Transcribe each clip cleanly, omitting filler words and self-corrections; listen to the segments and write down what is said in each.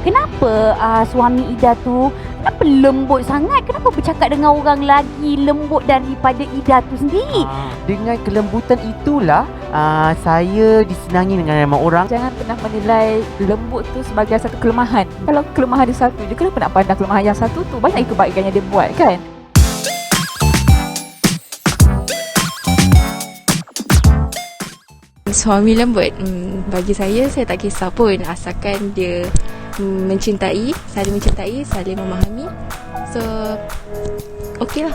kenapa suami Ida tu kenapa lembut sangat? Kenapa bercakap dengan orang lagi lembut daripada Ida tu sendiri? Dengan kelembutan itulah saya disenangi dengan ramai orang. Jangan pernah menilai lembut tu sebagai satu kelemahan. Kalau kelemahan dia satu je, kenapa nak pandang kelemahan yang satu tu? Banyak kebaikan yang dia buat kan? Suami lembut, bagi saya tak kisah pun, asalkan dia mencintai, saling memahami. So, okey lah.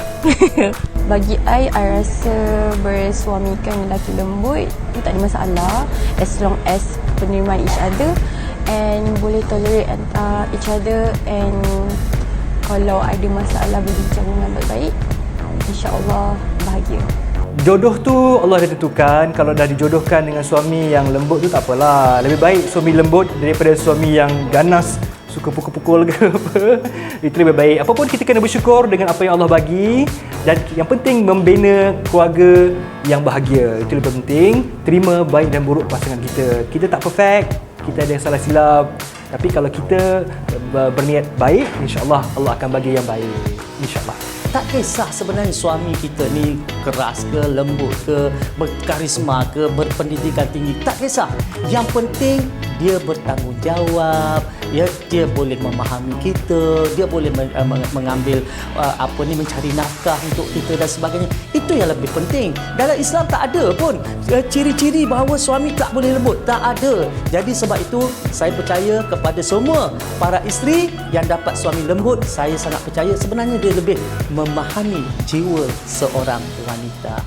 Bagi I rasa bersuamikan lelaki lembut itu tak ada masalah, as long as penerimaan each other and boleh tolerate each other, and kalau ada masalah berbincang dengan baik-baik, insya-Allah bahagia. Jodoh tu Allah dah tentukan. Kalau dah dijodohkan dengan suami yang lembut tu tak apalah. Lebih baik suami lembut daripada suami yang ganas, suka pukul-pukul ke apa. Itu lebih baik. Apa pun kita kena bersyukur dengan apa yang Allah bagi, dan yang penting membina keluarga yang bahagia. Itu lebih penting. Terima baik dan buruk pasangan kita. Kita tak perfect, kita ada salah silap. Tapi kalau kita berniat baik, insya-Allah Allah akan bagi yang baik. Insya-Allah. Tak kisah sebenarnya suami kita ni keras ke, lembut ke, berkarisma ke, berpendidikan tinggi. Tak kisah. Yang penting dia bertanggungjawab, dia boleh memahami kita, dia boleh mengambil mencari nafkah untuk kita dan sebagainya. Itu yang lebih penting. Dalam Islam tak ada pun ciri-ciri bahawa suami tak boleh lembut. Tak ada. Jadi sebab itu saya percaya kepada semua para isteri yang dapat suami lembut, saya sangat percaya sebenarnya dia lebih memahami jiwa seorang wanita.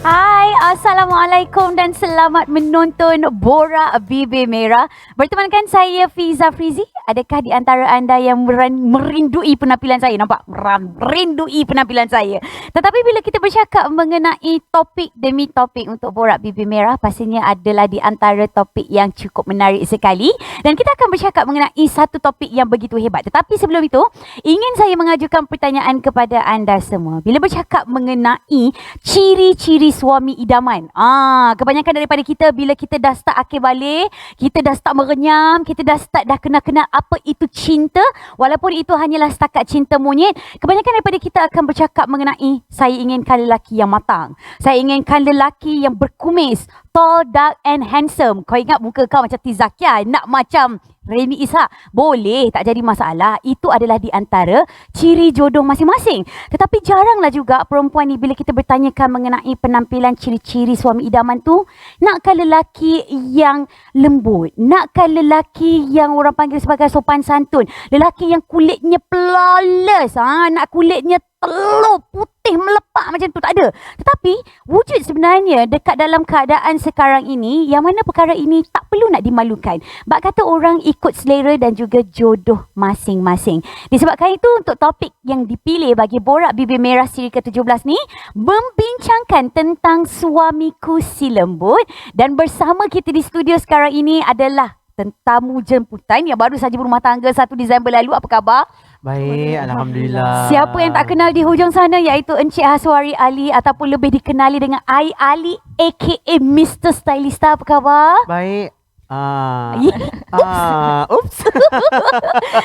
Hai, Assalamualaikum dan selamat menonton Borak Bibir Merah. Bertemankan saya Fiza Frizi. Adakah di antara anda yang merindui penampilan saya? Nampak? Merindui penampilan saya. Tetapi bila kita bercakap mengenai topik demi topik untuk Borak Bibir Merah, pastinya adalah di antara topik yang cukup menarik sekali. Dan kita akan bercakap mengenai satu topik yang begitu hebat. Tetapi sebelum itu, ingin saya mengajukan pertanyaan kepada anda semua. Bila bercakap mengenai ciri-ciri suami idaman. Kebanyakan daripada kita bila kita dah start akil balik, kita dah start merenyam, kita dah start dah kenal-kenal apa itu cinta, walaupun itu hanyalah setakat cinta monyet, kebanyakan daripada kita akan bercakap mengenai saya inginkan lelaki yang matang. Saya inginkan lelaki yang berkumis, tall, dark and handsome. Kau ingat muka kau macam Tizakia, nak macam Remy Ishak, boleh, tak jadi masalah. Itu adalah di antara ciri jodoh masing-masing. Tetapi jaranglah juga perempuan ni bila kita bertanyakan mengenai penampilan ciri-ciri suami idaman tu, nakkan lelaki yang lembut, nakkan lelaki yang orang panggil sebagai sopan santun, lelaki yang kulitnya flawless, nak kulitnya telur putih melepak macam tu, tak ada. Tetapi wujud sebenarnya dekat dalam keadaan sekarang ini, yang mana perkara ini tak perlu nak dimalukan. Bak kata orang ikut selera dan juga jodoh masing-masing. Disebabkan itu, untuk topik yang dipilih bagi Borak Bibir Merah siri ke-17 ni, membincangkan tentang suamiku si lembut. Dan bersama kita di studio sekarang ini adalah tetamu jemputan yang baru saja berumah tangga 1 Disember lalu. Apa khabar? Baik, Alhamdulillah. Siapa yang tak kenal di hujung sana, iaitu Encik Haswari Ali ataupun lebih dikenali dengan I Ali aka Mr. Stylista. Apa khabar? Baik. Oops.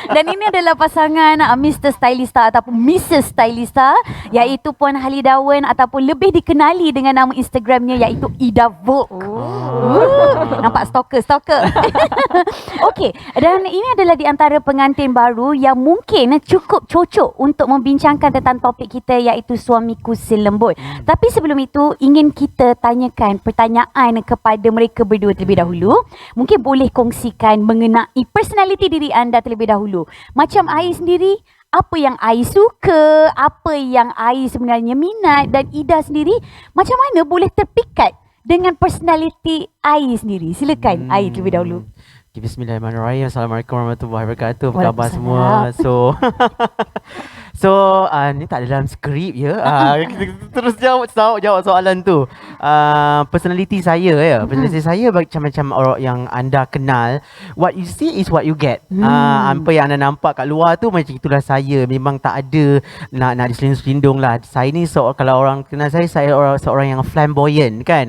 Dan ini adalah pasangan Mr. Stylista ataupun Mrs. Stylista, iaitu Puan Halidawan ataupun lebih dikenali dengan nama Instagramnya iaitu Ida Vogue. Nampak stalker. Okey, dan ini adalah di antara pengantin baru yang mungkin cukup cocok untuk membincangkan tentang topik kita, iaitu suamiku si lembut. Tapi sebelum itu, ingin kita tanyakan pertanyaan kepada mereka berdua terlebih dahulu. Mungkin boleh kongsikan mengenai personaliti diri anda terlebih dahulu. Macam Ai sendiri, apa yang Ai suka, apa yang Ai sebenarnya minat, dan Ida sendiri macam mana boleh terpikat dengan personaliti Ai sendiri. Silakan Ai terlebih dahulu. Bismillahirrahmanirrahim. Assalamualaikum warahmatullahi wabarakatuh. Apa khabar semua? So So ni tak ada dalam skrip ya. Kita terus jawab soalan tu. Personality saya ya. Personality saya macam orang yang anda kenal. What you see is what you get. Apa yang anda nampak kat luar tu macam itulah saya. Memang tak ada nak diselindung lah. Saya ni kalau orang kenal saya seorang yang flamboyant kan.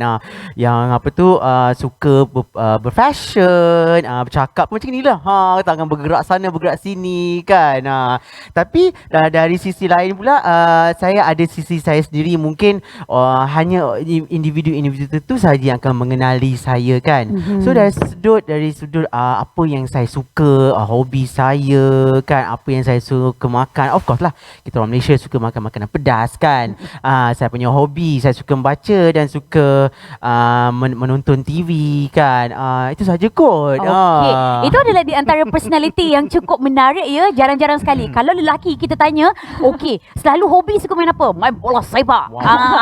Yang apa tu suka berfashion, bercakap macam ni lah. Tangan bergerak sana bergerak sini kan. Tapi dari sisi lain pula saya ada sisi saya sendiri, mungkin hanya individu-individu itu saja yang akan mengenali saya kan. So dari sudut apa yang saya suka, hobi saya kan, apa yang saya suka makan, of course lah kita orang Malaysia suka makan makanan pedas kan. Saya punya hobi, saya suka membaca dan suka menonton TV kan. Itu saja kot. Okey. Itu adalah di antara personality yang cukup menarik ya. Jarang-jarang sekali. Kalau lelaki kita tanya, okey, selalu hobi suka main apa? Main bola sepak.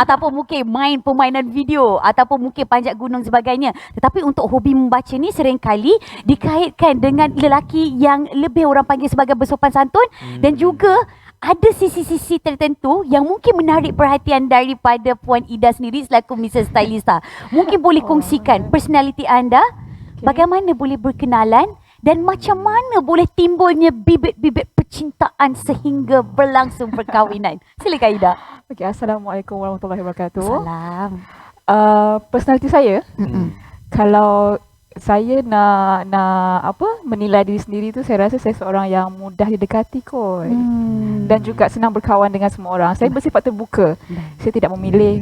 Ataupun mungkin main permainan video, ataupun mungkin panjat gunung sebagainya. Tetapi untuk hobi membaca ni seringkali dikaitkan dengan lelaki yang lebih orang panggil sebagai bersopan santun, dan juga ada sisi-sisi tertentu yang mungkin menarik perhatian daripada Puan Ida sendiri selaku Mrs. Stylista. Mungkin boleh kongsikan personality anda, bagaimana boleh berkenalan dan macam mana boleh timbulnya bibit-bibit percintaan sehingga berlangsung perkahwinan. Silakan Ida. Okay, Assalamualaikum warahmatullahi wabarakatuh. Salam. Personality saya, kalau saya nak menilai diri sendiri tu, saya rasa saya seorang yang mudah didekati kot. Dan juga senang berkawan dengan semua orang. Saya bersifat terbuka. Saya tidak memilih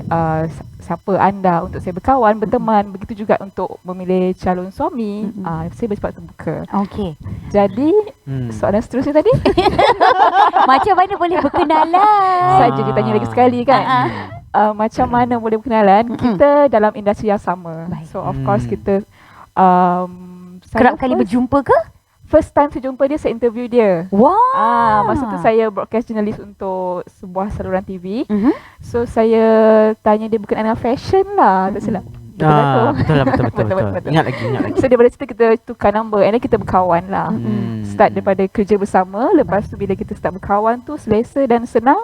siapa anda untuk saya berkawan, berteman. Begitu juga untuk memilih calon suami. Saya bersifat terbuka. Okey. Jadi soalan seterusnya tadi, Macam mana boleh berkenalan? saja ditanya lagi sekali kan. Macam mana boleh berkenalan? Kita dalam industri yang sama. Baik. So of course kita Kerap kali berjumpa ke? First time saya jumpa dia, saya interview dia. Wah. Masa tu saya broadcast journalist untuk sebuah saluran TV. So saya tanya dia berkenaan dengan fashion lah, tak silap. Betul lah, betul. Ingat lagi. So daripada situ kita tukar number, and then kita berkawan lah. Start daripada kerja bersama, lepas tu bila kita start berkawan tu selesa dan senang,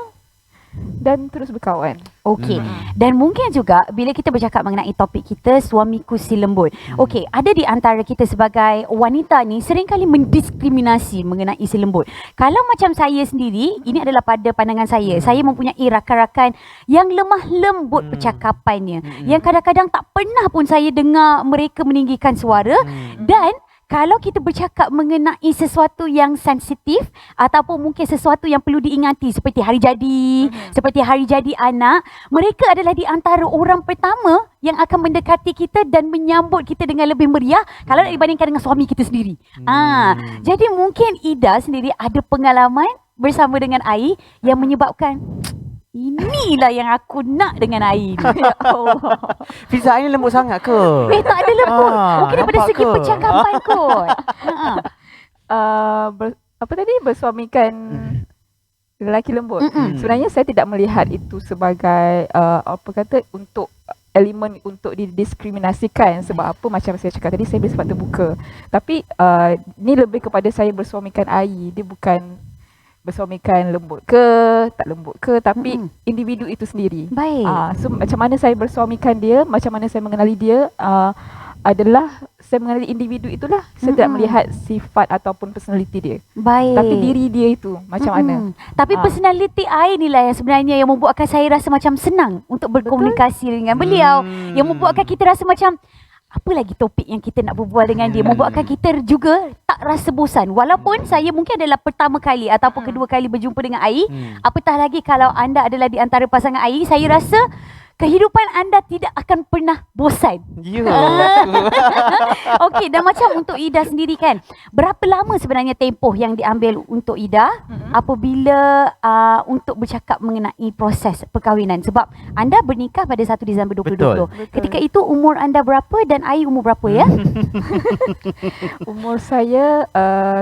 dan terus berkawan. Okey. Dan mungkin juga bila kita bercakap mengenai topik kita, suamiku si lembut. Okey, ada di antara kita sebagai wanita ni seringkali mendiskriminasi mengenai si lembut. Kalau macam saya sendiri, ini adalah pada pandangan saya. Saya mempunyai rakan-rakan yang lemah lembut percakapannya. Yang kadang-kadang tak pernah pun saya dengar mereka meninggikan suara. Dan kalau kita bercakap mengenai sesuatu yang sensitif ataupun mungkin sesuatu yang perlu diingati seperti hari jadi, seperti hari jadi anak, mereka adalah di antara orang pertama yang akan mendekati kita dan menyambut kita dengan lebih meriah kalau nak dibandingkan dengan suami kita sendiri. Jadi mungkin Ida sendiri ada pengalaman bersama dengan Ai yang menyebabkan inilah yang aku nak dengan Ai ni. Ya Allah. Fiza ni lembut sangat ke? Tak ada lembut. Mungkin daripada nampak segi ke? percakapan kot. Apa tadi, bersuamikan lelaki lembut. Sebenarnya saya tidak melihat itu sebagai untuk elemen untuk didiskriminasikan. Sebab apa, macam saya cakap tadi, saya bersifat terbuka. Tapi ni lebih kepada saya bersuamikan Ai. Dia bukan bersuamikan lembut ke, tak lembut ke, tapi individu itu sendiri. Baik. So macam mana saya bersuamikan dia, macam mana saya mengenali dia, adalah saya mengenali individu itulah. Saya tidak melihat sifat ataupun personality dia. Baik. Tapi diri dia itu macam mana. Tapi personality Ai ni lah yang sebenarnya yang membuatkan saya rasa macam senang untuk berkomunikasi dengan beliau. Yang membuatkan kita rasa macam apa lagi topik yang kita nak berbual dengan dia, membuatkan kita juga tak rasa bosan. Walaupun saya mungkin adalah pertama kali ataupun kedua kali berjumpa dengan Ai, apatah lagi kalau anda adalah di antara pasangan Ai, saya rasa kehidupan anda tidak akan pernah bosan. Ya. Okey, dan macam untuk Ida sendiri kan, berapa lama sebenarnya tempoh yang diambil untuk Ida apabila untuk bercakap mengenai proses perkahwinan? Sebab anda bernikah pada 1 Disember 2020. Betul. Ketika itu umur anda berapa dan Ai umur berapa ya? Umur saya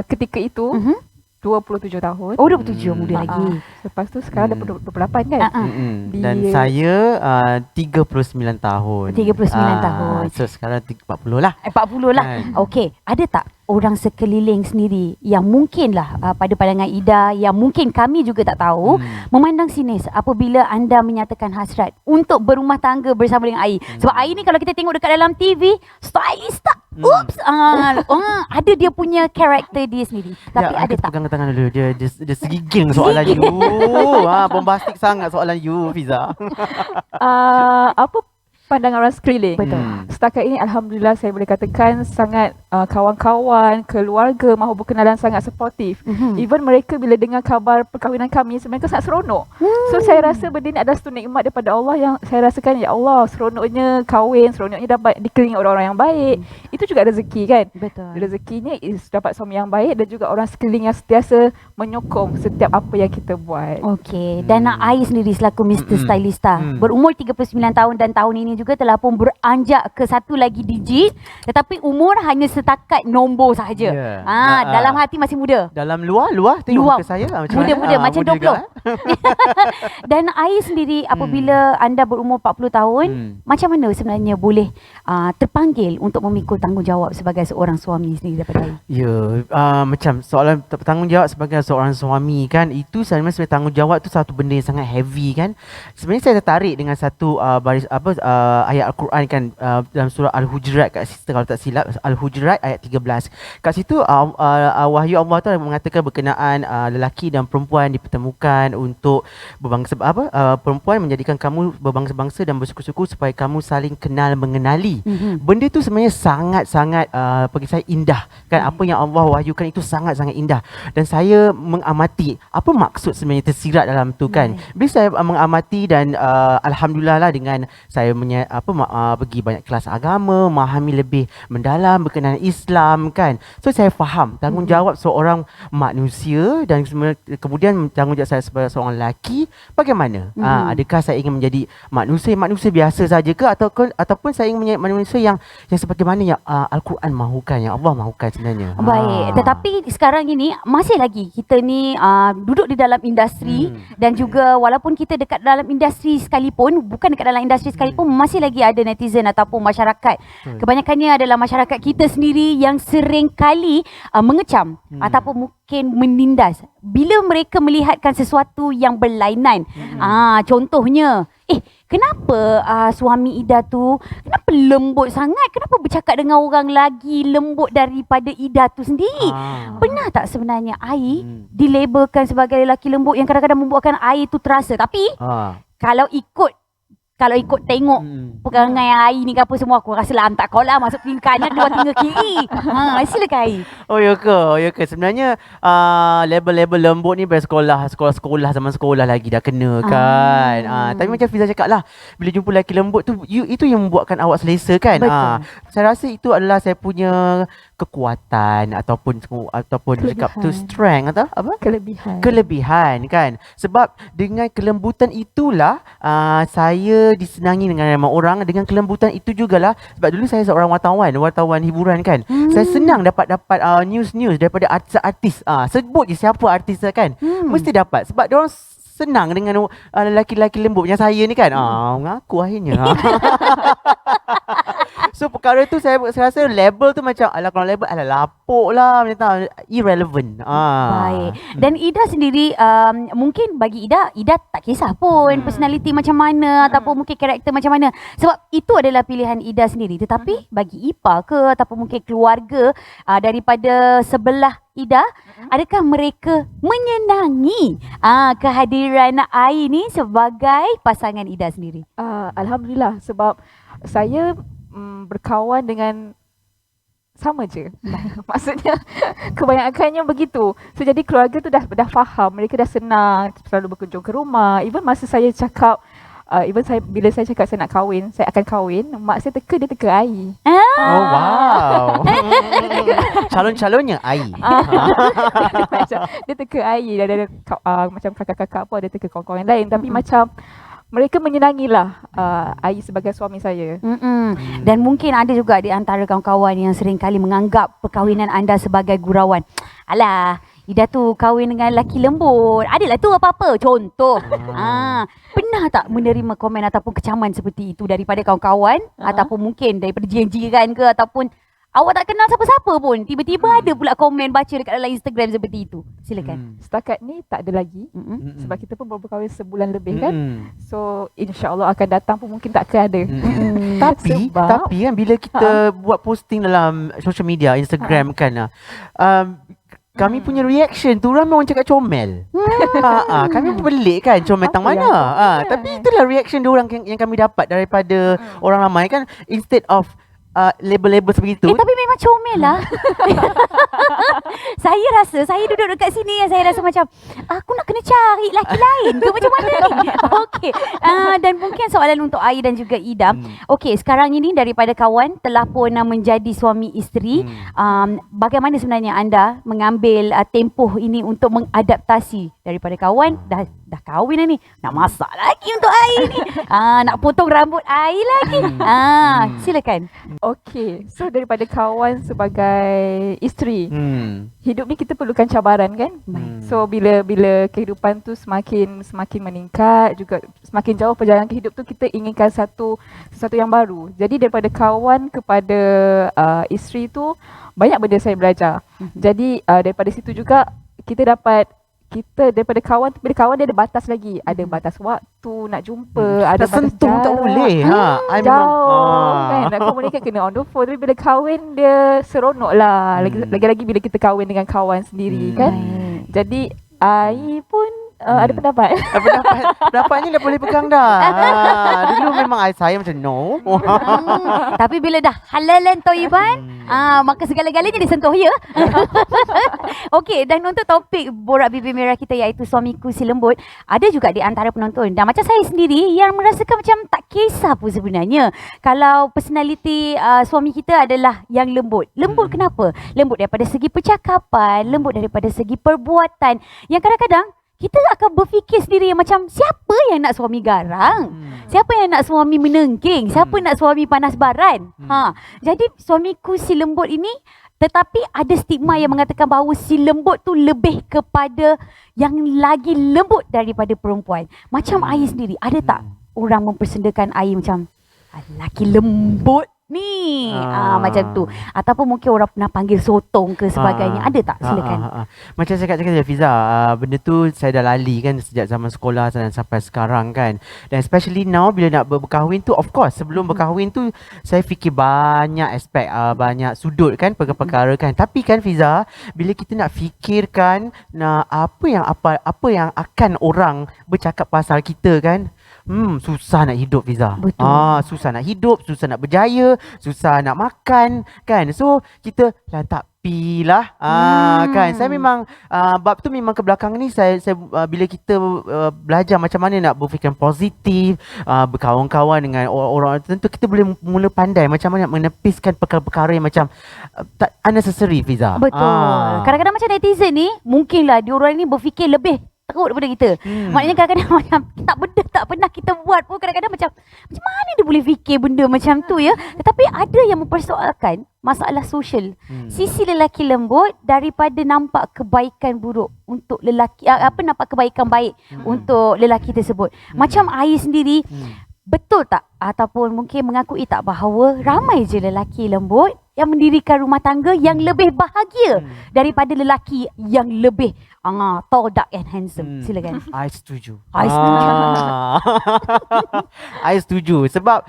ketika itu 27 tahun. Oh, 27 muda lagi. Lepas tu sekarang dah 28 kan. Dan saya 39 tahun. 39 tahun. So sekarang 40 lah. 40 lah. Kan. Okey, ada tak orang sekeliling sendiri yang mungkinlah pada pandangan Ida, yang mungkin kami juga tak tahu, memandang sinis apabila anda menyatakan hasrat untuk berumah tangga bersama dengan Ai. Sebab Ai ni kalau kita tengok dekat dalam TV, stylist tak? Oops, ada dia punya karakter dia sendiri. Tapi ada Aku tak? pegang tangan dulu. Dia segiging soalan you. Bombastik sangat soalan you, Fiza. Apa pandangan orang sekeliling? Betul. Setakat ini Alhamdulillah saya boleh katakan sangat kawan-kawan, keluarga mahu berkenalan sangat suportif. Even mereka bila dengar khabar perkahwinan kami, mereka sangat seronok. So saya rasa benda ini adalah satu nikmat daripada Allah yang saya rasakan, ya Allah, seronoknya kahwin, seronoknya dapat dikelilingi orang-orang yang baik. Itu juga rezeki kan? Betul. Rezekinya is dapat suami yang baik dan juga orang sekeliling yang sentiasa menyokong setiap apa yang kita buat. Okey, dan Ai sendiri selaku Mr. Stylista berumur 39 tahun dan tahun ini juga telah pun beranjak ke satu lagi digit, tetapi umur hanya setakat nombor sahaja. Ya. Dalam hati masih muda. Dalam luar tengok Luar. muka saya macam Muda-muda mana? macam Muda 20. juga, Dan Ai sendiri apabila anda berumur 40 tahun, macam mana sebenarnya boleh terpanggil untuk memikul tanggungjawab sebagai seorang suami sendiri daripada Ai? Ya, macam soalan tanggungjawab sebagai seorang suami kan, itu sebenarnya tanggungjawab tu satu benda yang sangat heavy kan. Sebenarnya saya tertarik dengan satu ayat Al-Quran kan, dalam surah Al-Hujurat kat situ kalau tak silap, Al-Hujurat ayat 13. Kat situ wahyu Allah tu mengatakan berkenaan lelaki dan perempuan dipertemukan untuk berbangsa perempuan menjadikan kamu berbangsa-bangsa dan bersuku-suku supaya kamu saling kenal mengenali. Benda tu sebenarnya sangat-sangat bagi saya indah kan. Apa yang Allah wahyukan itu sangat-sangat indah, dan saya mengamati apa maksud sebenarnya tersirat dalam tu kan. Bila saya mengamati dan alhamdulillah lah, dengan saya pergi banyak kelas agama, memahami lebih mendalam berkenaan Islam kan. So saya faham tanggungjawab seorang manusia, dan kemudian tanggungjawab saya sebagai seorang lelaki bagaimana. Adakah saya ingin menjadi manusia biasa saja ke, ataupun saya ingin menjadi manusia yang sebagaimana yang Al-Quran mahukan, yang Allah mahukan sebenarnya. Baik, tetapi sekarang ini masih lagi kita ni duduk di dalam industri, dan juga walaupun kita dekat dalam industri sekalipun, bukan dekat dalam industri sekalipun, masih lagi ada netizen ataupun masyarakat. Kebanyakannya adalah masyarakat kita sendiri yang sering kali mengecam ataupun mungkin menindas bila mereka melihatkan sesuatu yang berlainan. Contohnya, kenapa suami Ida tu kenapa lembut sangat? Kenapa bercakap dengan orang lagi lembut daripada Ida tu sendiri? Pernah tak sebenarnya Ai dilabelkan sebagai lelaki lembut yang kadang-kadang membuatkan Ai tu terasa? Tapi kalau ikut tengok perangai Ai ni ke apa semua, aku rasa lah hantar kau lah masuk telinga kanan, dua telinga kiri. Silakan Ai. Oh ya ke? Sebenarnya label-label lembut ni dari sekolah zaman sekolah lagi dah kena kan. Tapi macam Fiza cakap lah, bila jumpa lelaki lembut tu, itu yang membuatkan awak selesa kan. Saya rasa itu adalah saya punya kekuatan ataupun cakap tu strength atau apa? Kelebihan kan. Sebab dengan kelembutan itulah saya disenangi dengan ramai orang. Dengan kelembutan itu jugalah, sebab dulu saya seorang wartawan hiburan kan. Saya senang dapat news daripada artis-artis. Sebut je siapa artis kan. Mesti dapat sebab dia orang senang dengan lelaki-lelaki lembut macam saya ni kan. Mengaku akhirnya. So perkara tu saya rasa label tu macam kalau label lapuk lah, macam tu, irrelevant. Baik. Dan Ida sendiri mungkin bagi Ida tak kisah pun personality macam mana ataupun mungkin karakter macam mana, sebab itu adalah pilihan Ida sendiri. Tetapi bagi Ipa ke ataupun mungkin keluarga daripada sebelah Ida, adakah mereka menyenangi kehadiran Ai ni sebagai pasangan Ida sendiri? Alhamdulillah, sebab saya berkawan dengan sama je. Maksudnya kebanyakannya begitu. So jadi keluarga tu dah faham, mereka dah senang selalu berkunjung ke rumah. Even masa saya cakap bila saya cakap saya nak kahwin, saya akan kahwin, mak saya dia teka Ai. Oh wow. Calon-calonnya Ai. Dia teka Ai, ada macam kakak-kakak apa, dia teka kawan-kawan yang lain, tapi macam mereka menyenangilah Ai sebagai suami saya. Dan mungkin ada juga di antara kawan-kawan yang sering kali menganggap perkahwinan anda sebagai gurauan. Alah, Ida tu kahwin dengan lelaki lembut, adalah tu apa-apa. Contoh. Pernah tak menerima komen ataupun kecaman seperti itu daripada kawan-kawan ataupun mungkin daripada jiran-jiran ke, ataupun awak tak kenal siapa-siapa pun. Tiba-tiba ada pula komen baca dekat dalam Instagram seperti itu. Silakan. Setakat ni tak ada lagi. Sebab kita pun baru berkahwin sebulan lebih kan. So insya-Allah akan datang pun mungkin tak akan ada. Tapi kan bila kita buat posting dalam social media, Instagram kan, kami punya reaction tu ramai orang cakap comel. Kami pun pelik kan, comel tang mana. Tapi itulah reaction diorang yang kami dapat daripada orang ramai kan, instead of label-label seperti itu. Tapi memang comel lah. Saya rasa, saya duduk dekat sini, saya rasa macam aku nak kena cari lelaki lain ke macam mana ni. Okey. Dan mungkin soalan untuk Ai dan juga Ida. Okey, sekarang ini daripada kawan telah pun menjadi suami isteri. Bagaimana sebenarnya anda mengambil tempoh ini untuk mengadaptasi daripada kawan dah kahwin dah ni, nak masak lagi untuk Ai ni. Nak potong rambut Ai lagi. Silakan. Okey, so daripada kawan sebagai isteri, hidup ni kita perlukan cabaran kan. So bila kehidupan tu semakin meningkat, juga semakin jauh perjalanan kehidup tu, kita inginkan sesuatu yang baru. Jadi daripada kawan kepada isteri tu banyak benda saya belajar. Jadi daripada situ juga kita daripada kawan, bila kawan dia ada batas lagi. Ada batas waktu nak jumpa, ada batas sentuh jarak. tak boleh. Jauh kan. Nak komunikasi kena on the phone. Tapi bila kahwin dia seronok lah. Lagi-lagi bila kita kahwin dengan kawan sendiri kan. Jadi Ai pun ada pendapat. Pendapatnya dah boleh pegang dah. Dulu memang saya macam no. Tapi bila dah halalan toiban, maka segala-galanya disentuh ya. Okey, dan untuk topik Borak Bibir Merah kita iaitu Suamiku Si Lembut, ada juga di antara penonton dan macam saya sendiri yang merasakan macam tak kisah pun sebenarnya kalau personality suami kita adalah yang lembut. Lembut kenapa? Lembut daripada segi percakapan, lembut daripada segi perbuatan, yang kadang-kadang kita akan berfikir sendiri yang macam siapa yang nak suami garang? Siapa yang nak suami menengking? Siapa nak suami panas baran? Jadi Suamiku Si Lembut ini, tetapi ada stigma yang mengatakan bahawa si lembut tu lebih kepada yang lagi lembut daripada perempuan. Macam Ai sendiri, ada tak orang mempersendakan Ai macam lelaki lembut ni, macam tu, ataupun mungkin orang pernah panggil sotong ke sebagainya, ada tak? Silakan. Macam saya cakap Fiza, benda tu saya dah lali kan sejak zaman sekolah dan sampai sekarang kan. Dan especially now bila nak berkahwin tu, of course sebelum berkahwin tu saya fikir banyak aspek, banyak sudut kan, perkara-perkara kan. Tapi kan Fiza, bila kita nak fikirkan apa yang akan orang bercakap pasal kita kan, susah nak hidup Fiza. Betul. Susah nak hidup, susah nak berjaya, susah nak makan kan. So kita tak pilah kan. Saya memang bab tu memang ke belakang ni saya bila kita belajar macam mana nak berfikir positif, berkawan-kawan dengan orang tertentu, kita boleh mula pandai macam mana nak menepiskan perkara-perkara yang macam tak unnecessary Fiza. Betul. Kadang-kadang macam netizen ni, mungkinlah diorang ni berfikir lebih teruk daripada kita. Maknanya kadang-kadang macam tak pernah kita buat pun, kadang-kadang macam mana dia boleh fikir benda macam tu ya. Tetapi ada yang mempersoalkan masalah sosial. Sisi lelaki lembut daripada nampak kebaikan buruk untuk lelaki, nampak kebaikan baik untuk lelaki tersebut. Macam Ai sendiri, betul tak ataupun mungkin mengakui tak bahawa ramai je lelaki lembut yang mendirikan rumah tangga yang lebih bahagia daripada lelaki yang lebih tall, dark and handsome? Silakan. I setuju. I setuju. Sebab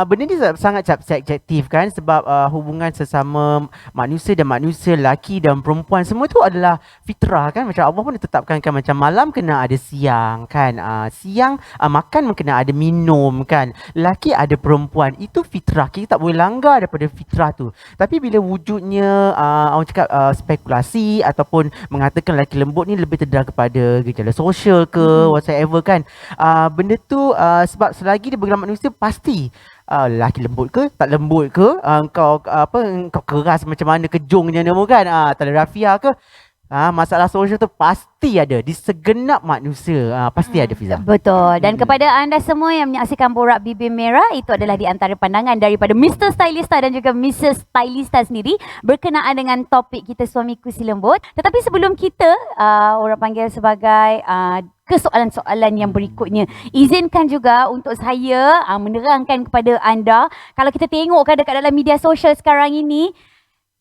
benda ni sangat subjektif kan. Sebab hubungan sesama manusia dan manusia, lelaki dan perempuan, semua tu adalah fitrah kan. Macam Allah pun ditetapkan kan, macam malam kena ada siang kan. Siang makan kena ada minum kan. Lelaki ada perempuan. Itu fitrah. Kita tak boleh langgar daripada fitrah tu. Tapi bila wujudnya orang cakap spekulasi ataupun mengatakan lelaki lembut ni lebih terdedah kepada gejala sosial ke whatsoever kan, benda tu sebab selagi dia bergerak manusia, pasti lelaki lembut ke tak lembut ke, kau keras macam mana, kejungnya nama kan, tak ada rafia ke, masalah sosial tu pasti ada di segenap manusia, pasti ada Fiza. Betul. Dan kepada anda semua yang menyaksikan Borak Bibir Merah, itu adalah di antara pandangan daripada Mr. Stylista dan juga Mrs. Stylista sendiri berkenaan dengan topik kita Suamiku Si Lembut. Tetapi sebelum kita orang panggil sebagai ke soalan-soalan yang berikutnya, izinkan juga untuk saya menerangkan kepada anda, kalau kita tengok kan dekat dalam media sosial sekarang ini,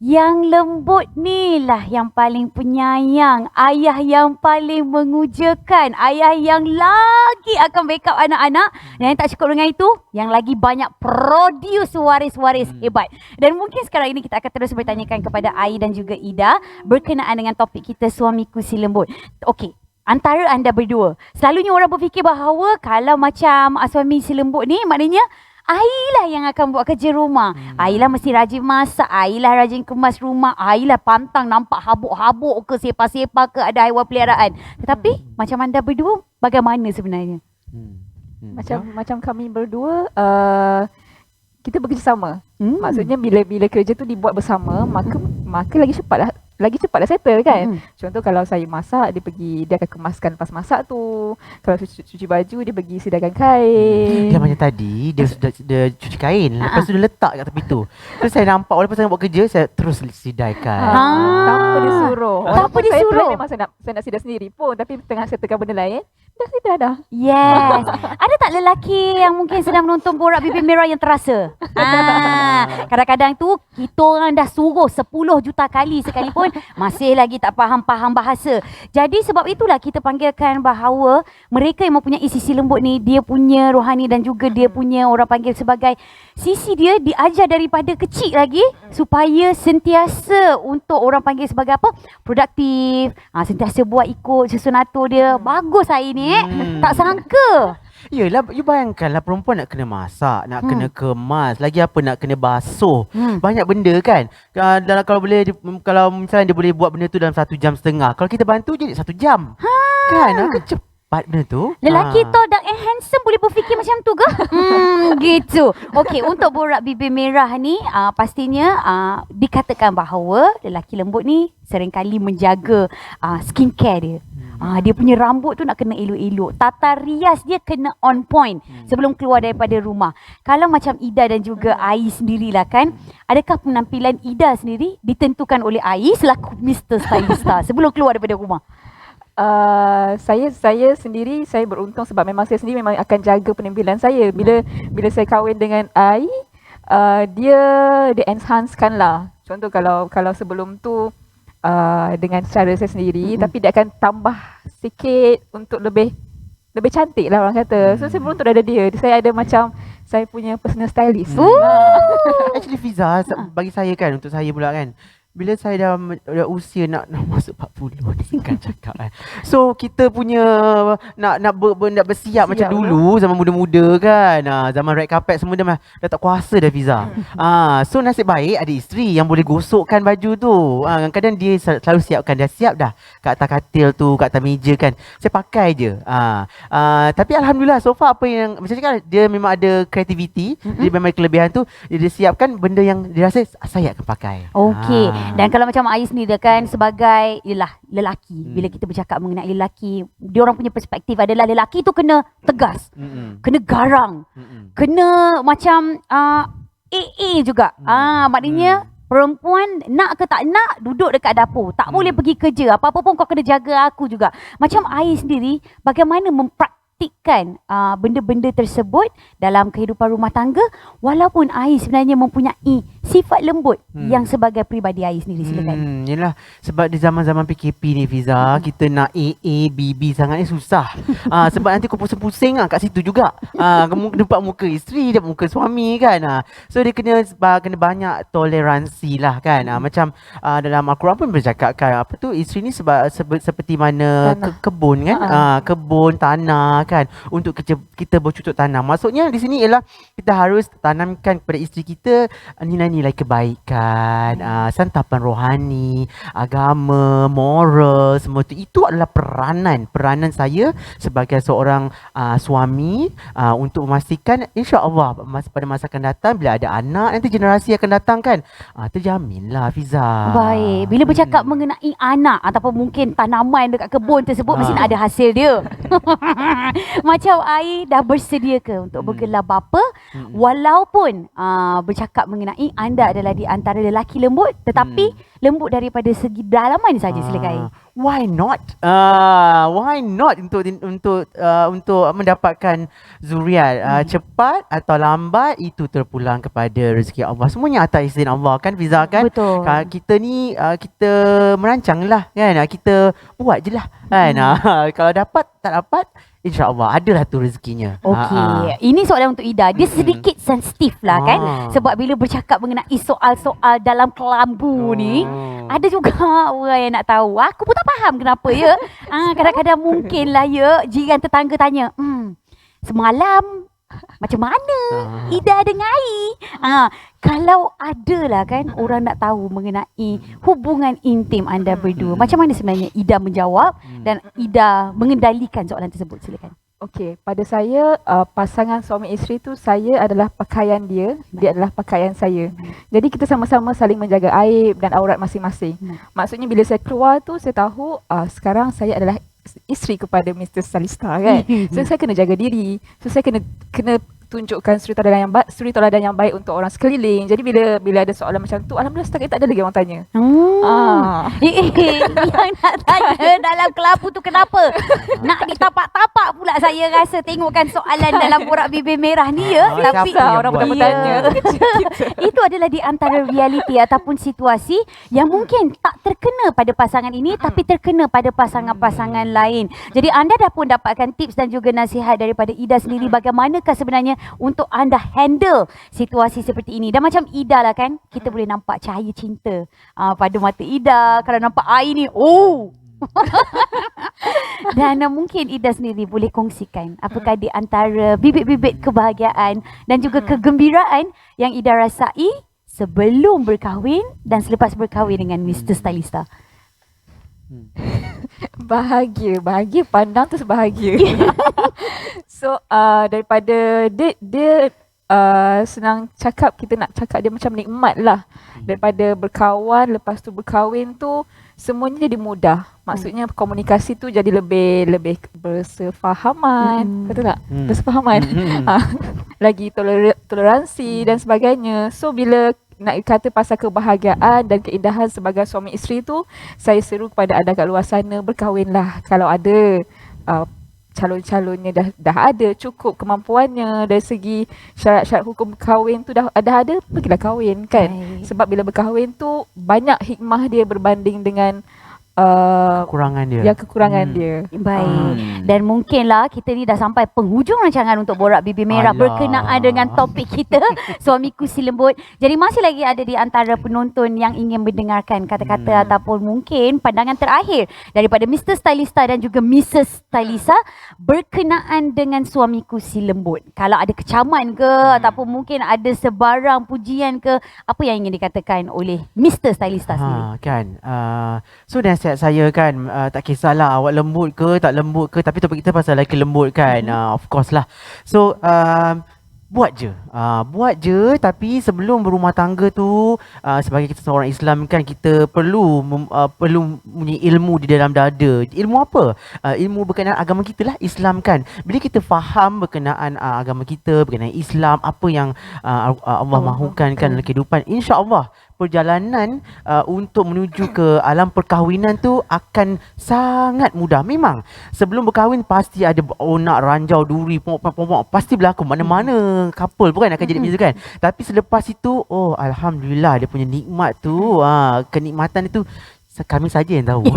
Yang lembut ni lah yang paling penyayang, ayah yang paling mengujakan, ayah yang lagi akan backup anak-anak, dan yang tak cukup dengan itu, yang lagi banyak produce waris-waris hebat. Dan mungkin sekarang ini kita akan terus bertanyakan kepada Ai dan juga Ida berkenaan dengan topik kita suamiku si lembut. Okey, antara anda berdua, selalunya orang berfikir bahawa kalau macam suami si lembut ni maknanya Ai lah yang akan buat kerja rumah. Ai lah mesti rajin masak, Ai lah rajin kemas rumah, Ai lah pantang nampak habuk-habuk ke, sepa-sepa ke, ada haiwan peliharaan. Tetapi macam anda berdua bagaimana sebenarnya? Macam kami berdua kita bekerjasama. Maksudnya bila kerja tu dibuat bersama, maka lagi cepatlah settle kan. Contoh kalau saya masak, dia akan kemaskan lepas masak tu. Kalau cuci baju, dia pergi sidarkan kain. Dia macam tadi, dia cuci kain, lepas tu dia letak kat tepi tu. Terus saya nampak walaupun saya buat kerja, saya terus sidaikan. Tanpa disuruh. Tanpa disuruh. Saya plan memang saya nak sidar sendiri pun, tapi tengah settlekan benda lain, dah sidar dah. Yes. Ada tak lelaki yang mungkin sedang menonton Borak Bibir Merah yang terasa? Kadang-kadang tu kita orang dah suruh 10 juta kali sekalipun masih lagi tak faham-faham bahasa. Jadi sebab itulah kita panggilkan bahawa mereka yang mempunyai sisi lembut ni, dia punya rohani dan juga dia punya orang panggil sebagai sisi dia diajar daripada kecil lagi supaya sentiasa untuk orang panggil sebagai apa? Produktif. Sentiasa buat ikut susunatur dia. Bagus hari ni. Tak sangka. Yelah, you bayangkanlah perempuan nak kena masak, nak kena kemas, lagi apa nak kena basuh. Banyak benda kan. Dan kalau misalnya dia boleh buat benda tu dalam 1.5 jam. Kalau kita bantu jadi 1 jam. Kan? Kan cepat benda tu. Lelaki tall, dark and handsome boleh berfikir macam tu ke? Gitu. Okey, untuk Borak Bibir Merah ni pastinya dikatakan bahawa lelaki lembut ni seringkali menjaga skincare dia. Dia punya rambut tu nak kena elok-elok. Tata rias dia kena on point sebelum keluar daripada rumah. Kalau macam Ida dan juga Ai sendirilah kan, adakah penampilan Ida sendiri ditentukan oleh Ai selaku Mr. Stylista sebelum keluar daripada rumah? Saya sendiri, saya beruntung sebab memang saya sendiri memang akan jaga penampilan saya. Bila saya kahwin dengan Ai, dia enhancekan lah. Contoh kalau sebelum tu dengan cara saya sendiri, tapi dia akan tambah sikit untuk lebih cantik lah orang kata. So saya beruntung ada dia. Saya ada macam saya punya personal stylist. Actually Fiza, bagi saya kan, untuk saya pula kan, bila saya dah usia nak masuk 40 ni kan cakap kan. So kita punya nak bersiap macam dulu zaman muda-muda kan. Zaman red carpet semua dah tak kuasa dah Fiza. So nasib baik ada isteri yang boleh gosokkan baju tu. Kadang-kadang dia selalu siapkan, dah siap dah kat atas katil tu, kat atas meja kan. Saya pakai je. Tapi alhamdulillah so far apa yang macam cakap, dia memang ada kreativiti. Dia memang kelebihan tu, dia siapkan benda yang dia rasa saya akan pakai. Okey. Dan kalau macam Ai sendiri kan sebagai lelaki, bila kita bercakap mengenai lelaki, dia orang punya perspektif adalah lelaki tu kena tegas, kena garang, kena macam AA juga. Maknanya perempuan nak ke tak nak duduk dekat dapur, tak boleh pergi kerja, apa-apa pun kau kena jaga aku juga. Macam Ai sendiri, bagaimana mempraktikkan benda-benda tersebut dalam kehidupan rumah tangga walaupun Ai sebenarnya mempunyai sifat lembut yang sebagai peribadi Ai sendiri? Silakan. Yelah, sebab di zaman-zaman PKP ni Fiza, kita nak AA, BB sangat ni susah. Sebab nanti kau pusing-pusing kat situ juga. Nampak muka isteri, dia muka suami kan. So dia kena banyak toleransi lah kan. Macam dalam Al-Quran pun bercakap kan, apa tu, isteri ni seperti mana kebun kan. Kebun, tanah kan, untuk kita bercucuk tanam. Maksudnya di sini ialah kita harus tanamkan kepada isteri kita nilai-nilai kebaikan, santapan rohani, agama, moral, semua tu. Itu adalah peranan saya sebagai seorang suami untuk memastikan insya-Allah pada masa akan datang bila ada anak nanti, generasi akan datang kan, terjaminlah Fiza. Baik, bila bercakap mengenai anak ataupun mungkin tanaman dekat kebun tersebut, mesti nak ada hasil dia. Macam Ai dah bersedia ke untuk bergelar bapa walaupun bercakap mengenai anda adalah di antara lelaki lembut, tetapi lembut daripada segi dalaman saja, silakan. Why not? Why not untuk mendapatkan zuriat cepat atau lambat itu terpulang kepada rezeki Allah. Semuanya atas izin Allah kan, Fiza kan? Betul. Kita ni kita merancang lah kan. Kita buat je lah kan. Kalau dapat tak dapat, InsyaAllah adalah tu rezekinya. Okey, ini soalan untuk Ida. Dia sedikit sensitif lah kan. Sebab bila bercakap mengenai soal-soal dalam kelambu ni, ada juga orang yang nak tahu. Aku pun tak faham kenapa ya. Kadang-kadang mungkin lah ya, jiran tetangga tanya, semalam macam mana Ida dengan Ai? Kalau ada lah kan orang nak tahu mengenai hubungan intim anda berdua, macam mana sebenarnya Ida menjawab dan Ida mengendalikan soalan tersebut? Silakan. Okey, pada saya pasangan suami isteri tu, saya adalah pakaian dia, dia adalah pakaian saya. Jadi kita sama-sama saling menjaga aib dan aurat masing-masing. Maksudnya bila saya keluar tu saya tahu sekarang saya adalah isteri kepada Mr. Salista kan. So saya kena jaga diri. So saya kena tunjukkan suri tauladan yang baik untuk orang sekeliling. Jadi bila ada soalan macam tu, alhamdulillah setakat tak ada lagi orang tanya. Yang nak tanya dalam kelabu tu kenapa? Nak ditapak-tapak pula saya rasa tengokkan soalan dalam borak bibir merah ni ya. Tapi orang pun bertanya. Itu adalah di antara realiti ataupun situasi yang mungkin tak terkena pada pasangan ini tapi terkena pada pasangan-pasangan lain. Jadi anda dah pun dapatkan tips dan juga nasihat daripada Ida sendiri bagaimanakah sebenarnya untuk anda handle situasi seperti ini. Dan macam Ida lah kan, kita boleh nampak cahaya cinta pada mata Ida. Kalau nampak air ni, dan mungkin Ida sendiri boleh kongsikan apakah di antara bibit-bibit kebahagiaan dan juga kegembiraan yang Ida rasai sebelum berkahwin dan selepas berkahwin dengan Mr. Stylista. Bahagia pandang terus bahagia. So daripada dia senang cakap, kita nak cakap dia macam nikmat lah. Daripada berkawan, lepas tu berkahwin tu semuanya jadi mudah. Maksudnya komunikasi tu jadi lebih bersefahaman. Betul tak? Bersefahaman. Lagi toleransi dan sebagainya. So bila nak kata pasal kebahagiaan dan keindahan sebagai suami isteri tu, saya seru kepada anda kat luar sana, berkahwinlah. Kalau ada calon-calonnya dah ada, cukup kemampuannya dari segi syarat-syarat hukum kahwin tu dah ada, pergilah kahwin kan. Sebab bila berkahwin tu banyak hikmah dia berbanding dengan kekurangan dia. Baik. Dan mungkinlah kita ni dah sampai penghujung rancangan untuk Borak Bibir Merah berkenaan dengan topik kita Suamiku Si Lembut. Jadi masih lagi ada di antara penonton yang ingin mendengarkan kata-kata ataupun mungkin pandangan terakhir daripada Mr. Stylista dan juga Mrs. Stylista berkenaan dengan Suamiku Si Lembut. Kalau ada kecaman ke ataupun mungkin ada sebarang pujian ke, apa yang ingin dikatakan oleh Mr. Stylista sendiri? So nasihat saya kan, tak kisahlah awak lembut ke tak lembut ke, tapi topik kita pasal lelaki lembut kan. Of course lah. So buat je, tapi sebelum berumah tangga tu sebagai kita seorang Islam kan, kita perlu punya ilmu di dalam dada. Ilmu apa? Ilmu berkenaan agama kita lah, Islam kan. Bila kita faham berkenaan agama kita, berkenaan Islam, apa yang Allah mahukan kan dalam kehidupan, insya-Allah perjalanan untuk menuju ke alam perkahwinan tu akan sangat mudah. Memang sebelum berkahwin pasti ada onak, ranjau, duri, pomok, pasti berlaku. Mana-mana couple pun kan akan jadi macam kan. Tapi selepas itu, alhamdulillah dia punya nikmat tu, kenikmatan itu kami saja yang tahu.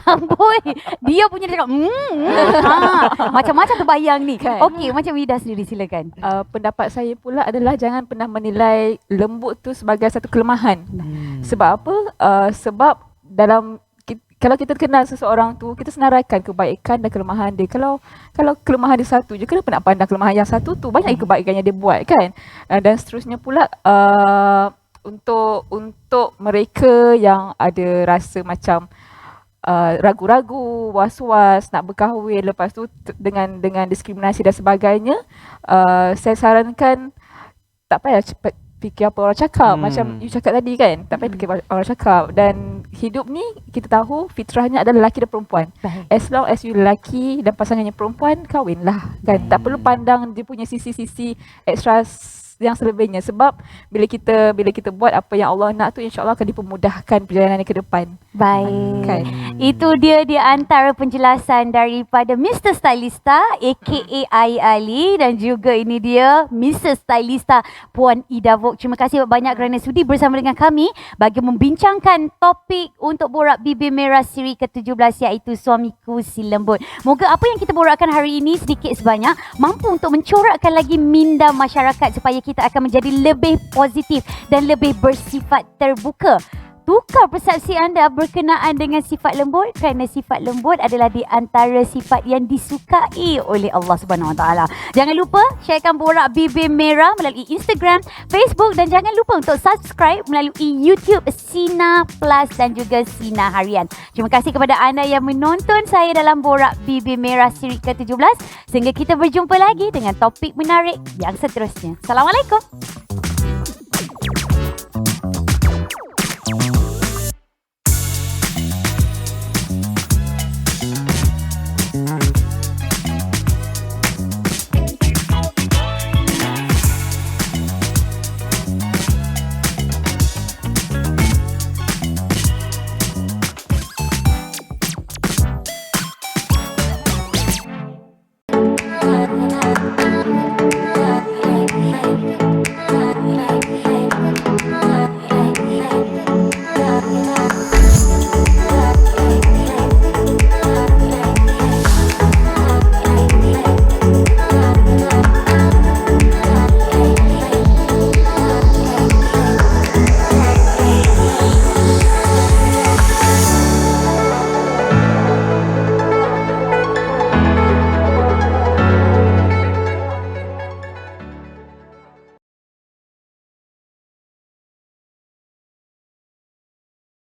Amboi, dia punya dia cakap macam-macam terbayang ni kan. Okey, macam Ida sendiri silakan. Pendapat saya pula adalah jangan pernah menilai lembut tu sebagai satu kelemahan. Sebab apa? Sebab kalau kita kenal seseorang tu, kita senaraikan kebaikan dan kelemahan dia. Kalau kelemahan dia satu je, kenapa nak pandang kelemahan yang satu tu? Banyak kebaikan yang dia buat kan. Dan seterusnya pula untuk mereka yang ada rasa macam ragu-ragu, was-was nak berkahwin, lepas tu dengan diskriminasi dan sebagainya, saya sarankan tak payah cepat fikir apa orang cakap. Macam you cakap tadi kan, tak payah fikir apa orang cakap. Dan hidup ni kita tahu fitrahnya adalah lelaki dan perempuan. As long as you lelaki dan pasangannya perempuan, kahwinlah kan. Tak perlu pandang dia punya sisi-sisi extra yang selebihnya. Sebab bila kita buat apa yang Allah nak tu, insya-Allah akan dipermudahkan perjalanan ke depan. Baik. Kan. Itu dia di antara penjelasan daripada Mr. Stylista aka Ai Ali dan juga ini dia Mrs. Stylista Puan Ida Vok. Terima kasih banyak kerana sudi bersama dengan kami bagi membincangkan topik untuk Borak Bibir Merah siri ke-17 iaitu Suamiku Si Lembut. Moga apa yang kita borakkan hari ini sedikit sebanyak mampu untuk mencorakkan lagi minda masyarakat supaya kita akan menjadi lebih positif dan lebih bersifat terbuka. Tukar persepsi anda berkenaan dengan sifat lembut kerana sifat lembut adalah di antara sifat yang disukai oleh Allah Subhanahu Wa Taala. Jangan lupa sharekan Borak Bibir Merah melalui Instagram, Facebook dan jangan lupa untuk subscribe melalui YouTube Sina Plus dan juga Sina Harian. Terima kasih kepada anda yang menonton saya dalam Borak Bibir Merah siri ke-17. Sehingga kita berjumpa lagi dengan topik menarik yang seterusnya. Assalamualaikum.